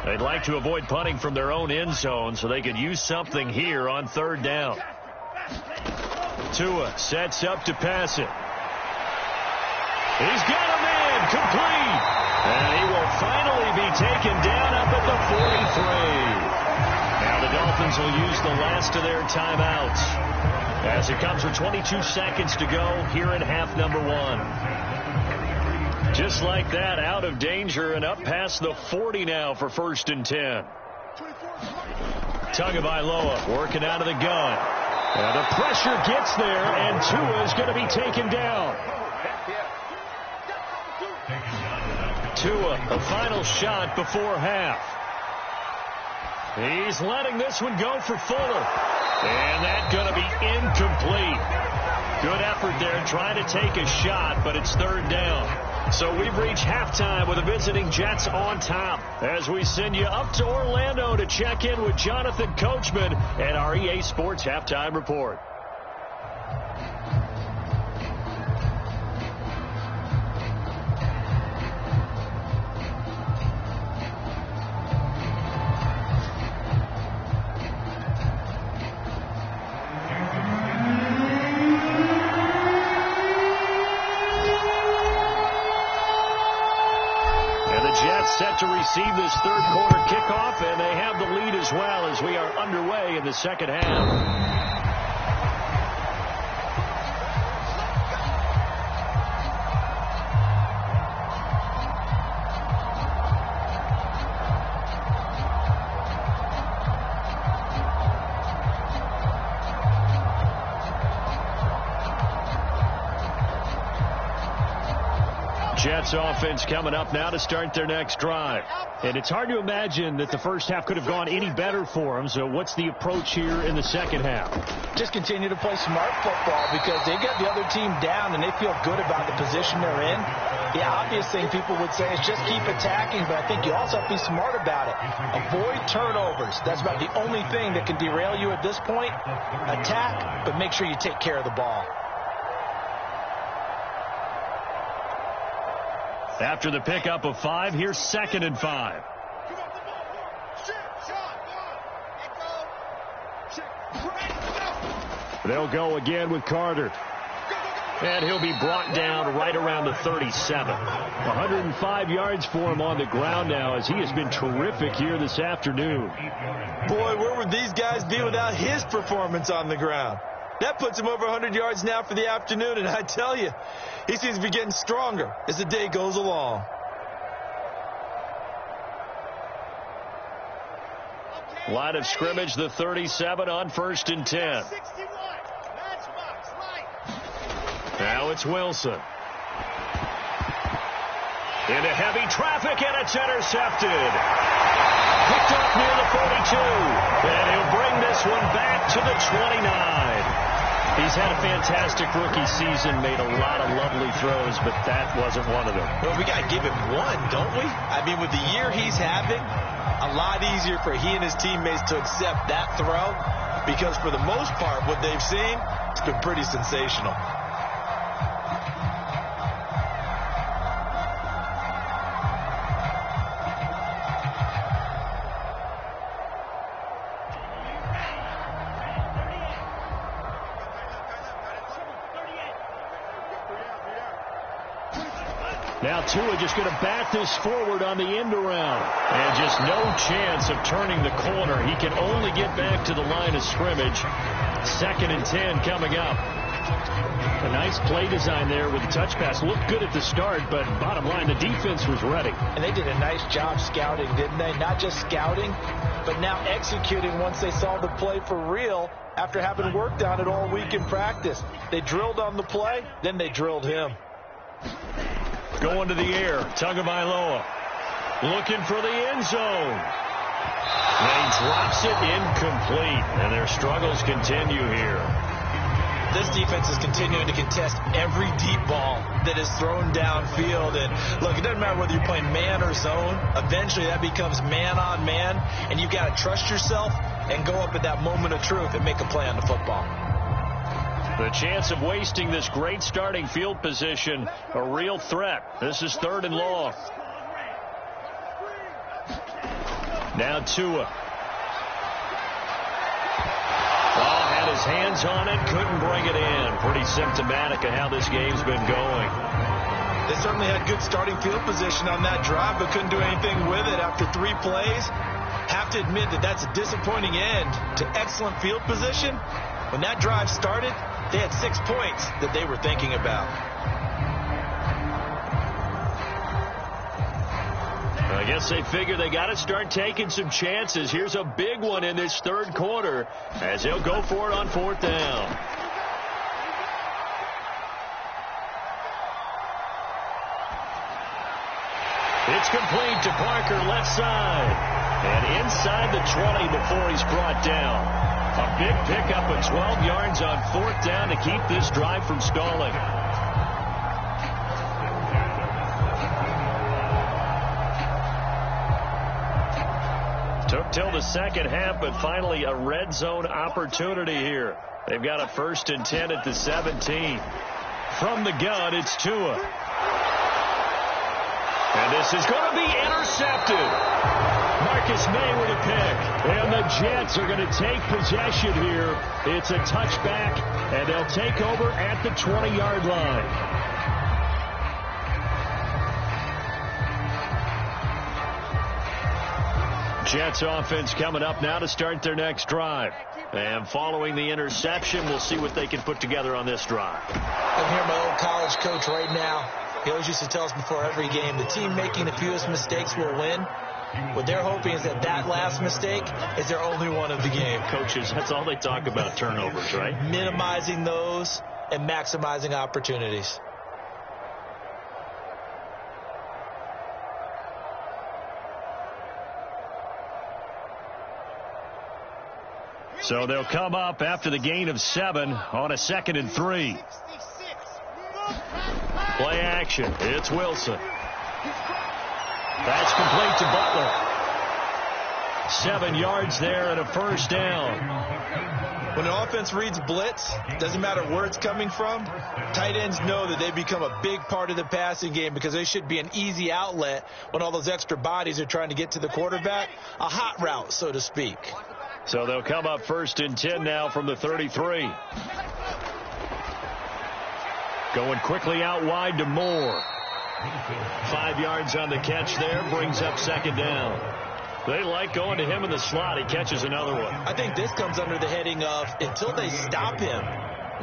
They'd like to avoid punting from their own end zone so they could use something here on third down. Tua sets up to pass it. He's got a man complete. And he will finally be taken down up at the 43. Now the Dolphins will use the last of their timeouts as it comes with 22 seconds to go here in half number 1. Just like that, out of danger and up past the 40 now for 1st and 10. Tagovailoa working out of the gun. The pressure gets there, and Tua is going to be taken down. Tua, the final shot before half. He's letting this one go for Fuller. And that's going to be incomplete. Good effort there trying to take a shot, but it's third down. So we've reached halftime with the visiting Jets on top as we send you up to Orlando to check in with Jonathan Coachman at our EA Sports Halftime Report. Set to receive this third quarter kickoff, and they have the lead as well as we are underway in the second half. Jets offense coming up now to start their next drive. And it's hard to imagine that the first half could have gone any better for them. So what's the approach here in the second half? Just continue to play smart football because they got the other team down and they feel good about the position they're in. The obvious thing people would say is just keep attacking, but I think you also have to be smart about it. Avoid turnovers. That's about the only thing that can derail you at this point. Attack, but make sure you take care of the ball. After the pickup of 5, here's 2nd and 5. They'll go again with Carter. And he'll be brought down right around the 37. 105 yards for him on the ground now as he has been terrific here this afternoon. Boy, where would these guys be without his performance on the ground? That puts him over 100 yards now for the afternoon, and I tell you, he seems to be getting stronger as the day goes along. Line of scrimmage, the 37 on 1st and 10. Now it's Wilson. Into heavy traffic, and it's intercepted. Picked up near the 42, and he'll bring this one back to the 29. He's had a fantastic rookie season, made a lot of lovely throws, but that wasn't one of them. Well, we got to give him one, don't we? I mean, with the year he's having, a lot easier for he and his teammates to accept that throw because for the most part, what they've seen, it's been pretty sensational. Now Tua just going to bat this forward on the end around. And just no chance of turning the corner. He can only get back to the line of scrimmage. 2nd and 10 coming up. A nice play design there with the touch pass. Looked good at the start, but bottom line, the defense was ready. And they did a nice job scouting, didn't they? Not just scouting, but now executing once they saw the play for real after having worked on it all week in practice. They drilled on the play, then they drilled him. Going to the air, Tagovailoa looking for the end zone. And he drops it incomplete, and their struggles continue here. This defense is continuing to contest every deep ball that is thrown downfield. And look, it doesn't matter whether you're playing man or zone. Eventually that becomes man on man, and you've got to trust yourself and go up at that moment of truth and make a play on the football. The chance of wasting this great starting field position, a real threat. This is 3rd and long. Now Tua. Oh, had his hands on it, couldn't bring it in. Pretty symptomatic of how this game's been going. They certainly had good starting field position on that drive, but couldn't do anything with it after 3 plays. Have to admit that that's a disappointing end to excellent field position. When that drive started, they had 6 points that they were thinking about. I guess they figure they got to start taking some chances. Here's a big one in this third quarter as they'll go for it on 4th down. It's complete to Parker, left side. And inside the 20 before he's brought down. A big pickup of 12 yards on 4th down to keep this drive from stalling. Took till the second half, but finally a red zone opportunity here. They've got a 1st and 10 at the 17. From the gun, it's Tua. And this is going to be intercepted. Marcus May with a pick. And the Jets are going to take possession here. It's a touchback, and they'll take over at the 20-yard line. Jets offense coming up now to start their next drive. And following the interception, we'll see what they can put together on this drive. I'm here, my old college coach right now. He always used to tell us before every game, the team making the fewest mistakes will win. What they're hoping is that that last mistake is their only one of the game. Coaches, that's all they talk about, turnovers, right? Minimizing those and maximizing opportunities. So they'll come up after the gain of 7 on a 2nd and 3. Play action. It's Wilson. That's complete to Butler. 7 yards there and a 1st down. When an offense reads blitz, doesn't matter where it's coming from, tight ends know that they become a big part of the passing game because they should be an easy outlet when all those extra bodies are trying to get to the quarterback. A hot route, so to speak. So they'll come up 1st and 10 now from the 33. Going quickly out wide to Moore. 5 yards on the catch there, brings up 2nd down. They like going to him in the slot. He catches another one. I think this comes under the heading of until they stop him,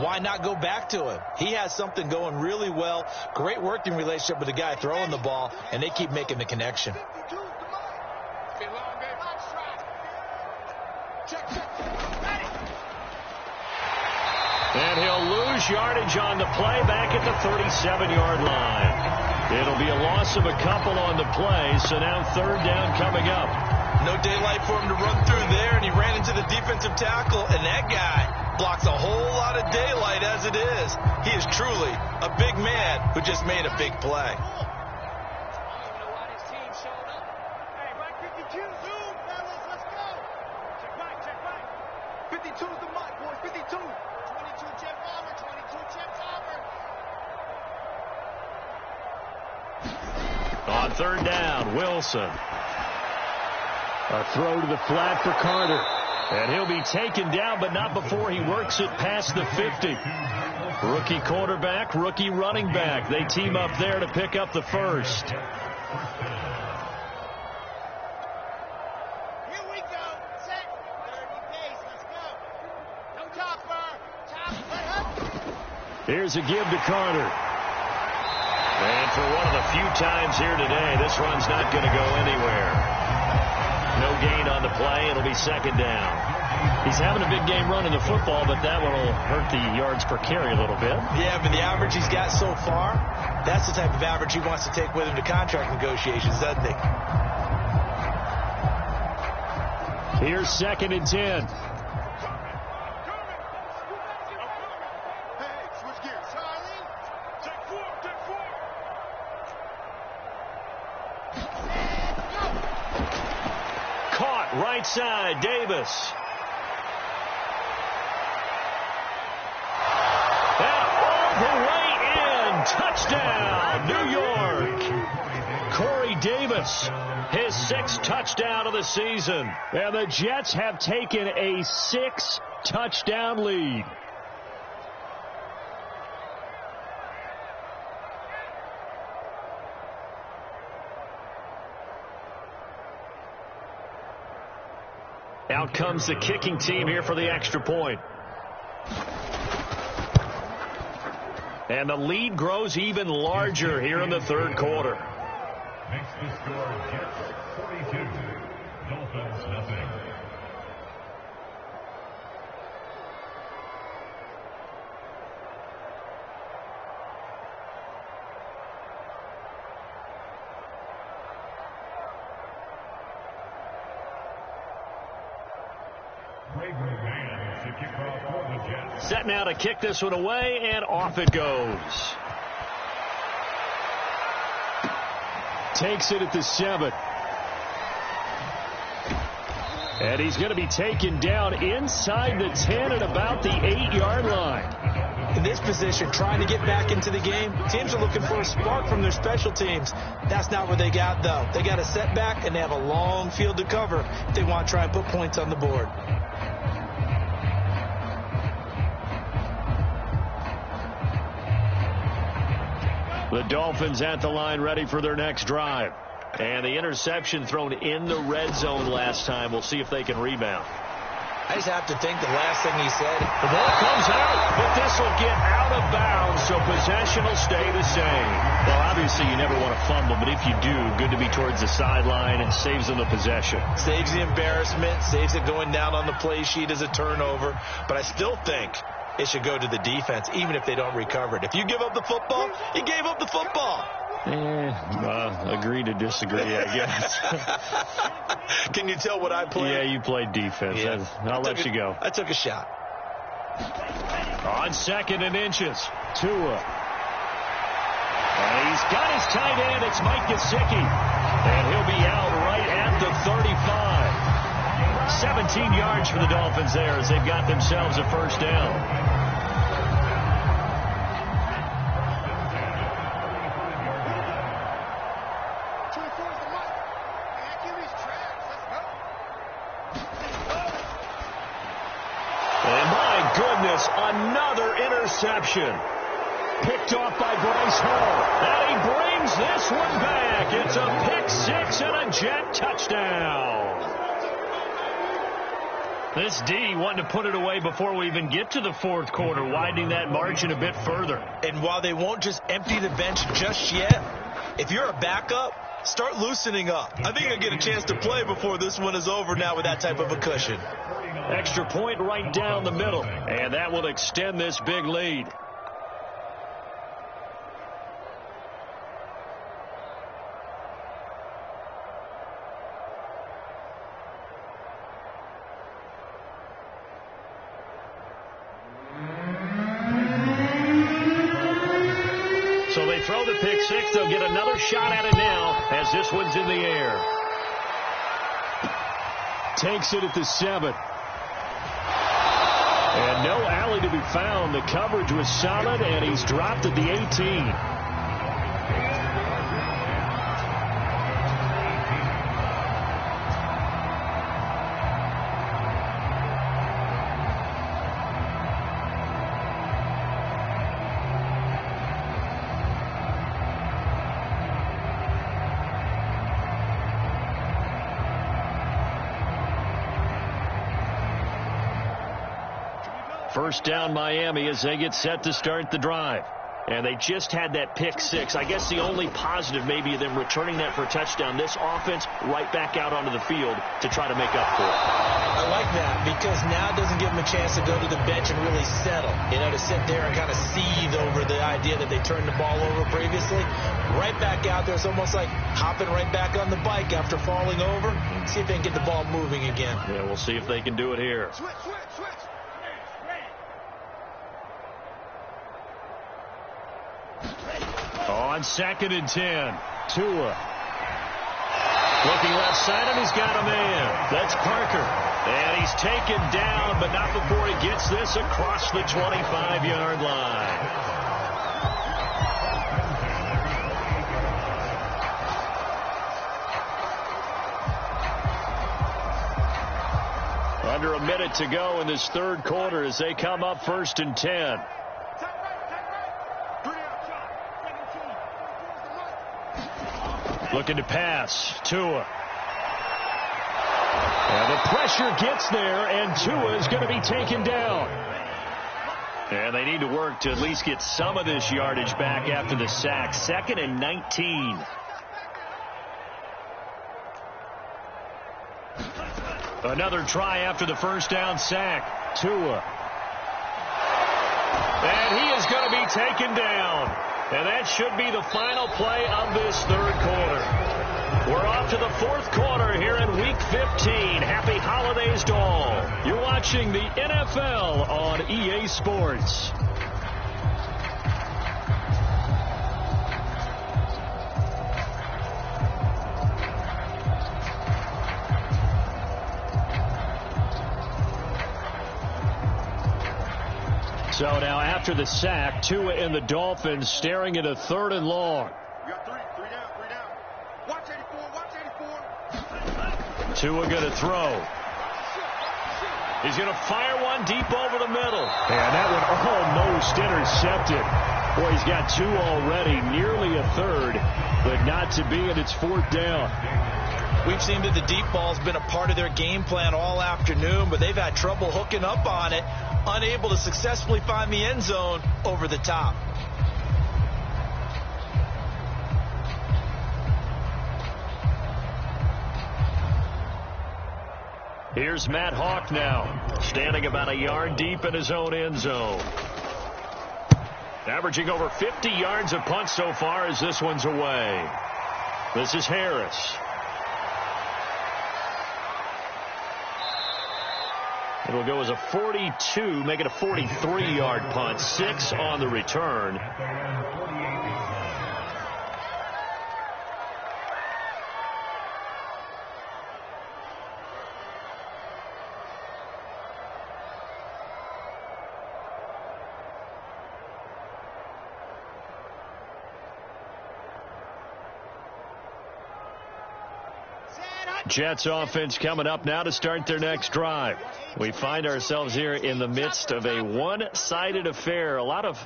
why not go back to him? He has something going really well. Great working relationship with the guy throwing the ball, and they keep making the connection. And he'll lose yardage on the play back at the 37-yard line. It'll be a loss of a couple on the play, so now 3rd down coming up. No daylight for him to run through there, and he ran into the defensive tackle, and that guy blocks a whole lot of daylight as it is. He is truly a big man who just made a big play. On 3rd down, Wilson. A throw to the flat for Carter. And he'll be taken down, but not before he works it past the 50. Rookie quarterback, rookie running back. They team up there to pick up the 1st. Here we go. Set. 30 days. Let's go. No topper. Here's a give to Carter. And for one of the few times here today, this run's not going to go anywhere. No gain on the play. It'll be 2nd down. He's having a big game running the football, but that one will hurt the yards per carry a little bit. Yeah, but the average he's got so far, that's the type of average he wants to take with him to contract negotiations, doesn't he? Here's 2nd and 10. Right side, Davis. And all the way in. Touchdown, New York. Corey Davis Thomas, his 6th touchdown of the season. And the Jets have taken a 6-touchdown lead. Out comes the kicking team here for the extra point. And the lead grows even larger here in the third quarter. Makes the score Jets 42, Dolphins nothing. Set now to kick this one away, and off it goes. Takes it at the 7. And he's going to be taken down inside the 10 at about the 8-yard line. In this position, trying to get back into the game, teams are looking for a spark from their special teams. That's not what they got, though. They got a setback, and they have a long field to cover if they want to try and put points on the board. The Dolphins at the line ready for their next drive. And the interception thrown in the red zone last time. We'll see if they can rebound. I just have to think the last thing he said. The ball comes out, but this will get out of bounds, so possession will stay the same. Well, obviously you never want to fumble, but if you do, good to be towards the sideline and saves them the possession. Saves the embarrassment, saves it going down on the play sheet as a turnover. But I still think it should go to the defense, even if they don't recover it. If you give up the football, you gave up the football. Agree to disagree, I guess. Can you tell what I played? Yeah, you played defense. Yeah. I'll let you go. I took a shot. On 2nd and inches, Tua. And he's got his tight end. It's Mike Gesicki. And he'll be out right at the 35. 17 yards for the Dolphins there as they've got themselves a first down. Another interception. Picked off by Bryce Hall. And he brings this one back. It's a pick 6 and a Jet touchdown. This D wanting to put it away before we even get to the fourth quarter, widening that margin a bit further. And while they won't just empty the bench just yet, if you're a backup, start loosening up. I think you'll get a chance to play before this one is over now with that type of a cushion. Extra point right down the middle, and that will extend this big lead. So they throw the pick 6. They'll get another shot at it now as this one's in the air. Takes it at the 7. And no alley to be found. The coverage was solid, and he's dropped at the 18. First down Miami as they get set to start the drive. And they just had that pick 6. I guess the only positive maybe them returning that for a touchdown. This offense right back out onto the field to try to make up for it. I like that because now it doesn't give them a chance to go to the bench and really settle. You know, to sit there and kind of seethe over the idea that they turned the ball over previously. Right back out there. It's almost like hopping right back on the bike after falling over. See if they can get the ball moving again. Yeah, we'll see if they can do it here. Switch. On 2nd and 10, Tua. Looking left side, and he's got a man. That's Parker. And he's taken down, but not before he gets this across the 25-yard line. Under a minute to go in this third quarter as they come up 1st and 10. Looking to pass. Tua. And the pressure gets there, and Tua is going to be taken down. And they need to work to at least get some of this yardage back after the sack. 2nd and 19. Another try after the first down sack. Tua. And he is going to be taken down. And that should be the final play of this third quarter. We're off to the fourth quarter here in Week 15. Happy holidays to all. You're watching the NFL on EA Sports. So now after the sack, Tua and the Dolphins staring at a 3rd and long. You got three down. Watch 84. Tua going to throw. He's going to fire one deep over the middle. And that one almost intercepted. Boy, he's got 2 already, nearly a 3rd, but not to be, and it's 4th down. We've seen that the deep ball's been a part of their game plan all afternoon, but they've had trouble hooking up on it, unable to successfully find the end zone over the top. Here's Matt Hawk now, standing about a yard deep in his own end zone. Averaging over 50 yards a punt so far as this one's away. This is Harris. It'll go as a 42, make it a 43-yard punt. 6 on the return. Jets offense coming up now to start their next drive. We find ourselves here in the midst of a one-sided affair. A lot of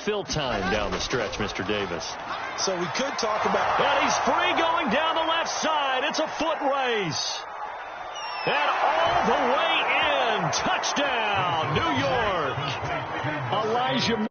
fill time down the stretch, Mr. Davis. So we could talk about... And he's free going down the left side. It's a foot race. And all the way in. Touchdown, New York. Elijah